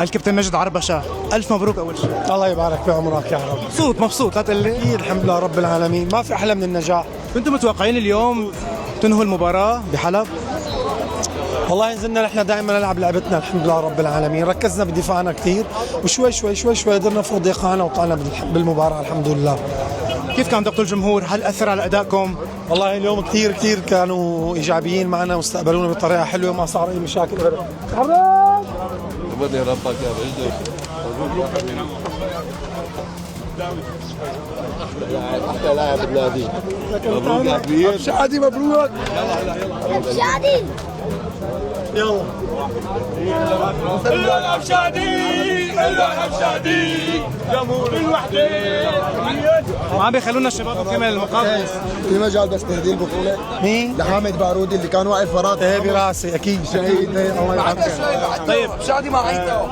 الكابتن مجد عربشة، ألف مبروك أول شيء. الله يبارك في عمرك يا رب. مبسوط لا تقول لي. أكيد الحمد لله رب العالمين، ما في أحلى من النجاح. كنتوا متوقعين اليوم تنهوا المباراة بحلب؟ والله نزلنا نحن دائما نلعب لعبتنا الحمد لله رب العالمين، ركزنا بدفاعنا كثير وشوي شوي شوي شوي قدرنا نفرض ايقاعنا وطلعنا بالمباراة الحمد لله. كيف كان ضغط الجمهور؟ هل أثر على أدائكم؟ والله اليوم كثير كثير كانوا إيجابيين معنا واستقبلونا بطريقة حلوة، ما صار أي مشاكل أبدا. بدي ربك يا بجد. احلى لاعب بالنادي. مبروك يا كبير. شادي مبروك. شادي يلا العب شادي العب شادي جمهور الوحدة. ما عم بيخلونا الشباب نكمل المقابلة. في مجال بس تهدي البطولة مين؟ لحامد بارودي اللي كان واقف وراك. ايه براسي اكيد شهيد. الله يرحمه. طيب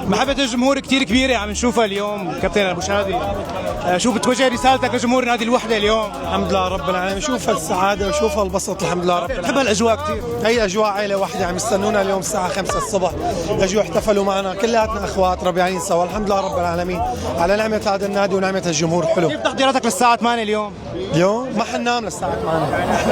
محبة الجمهور كتير كبيرة عم نشوفها اليوم كابتن أبو شادي. شو بتوجه رسالتك لجمهور نادي الوحدة اليوم؟ الحمد لله رب العالمين، شوف السعادة وشوف البسط الحمد لله رب العالمين. بحب هالأجواء كتير. هي اجواء عائله واحده، عم يستنونا اليوم الساعه 5 الصبح، اجوا احتفلوا معنا كلياتنا اخوات ربيعين سوا الحمد لله رب العالمين على نعمه هذا النادي ونعمه الجمهور. حلو. كيف تحضيراتك للساعة 8 اليوم؟ اليوم ما حننام للساعه 8 نحن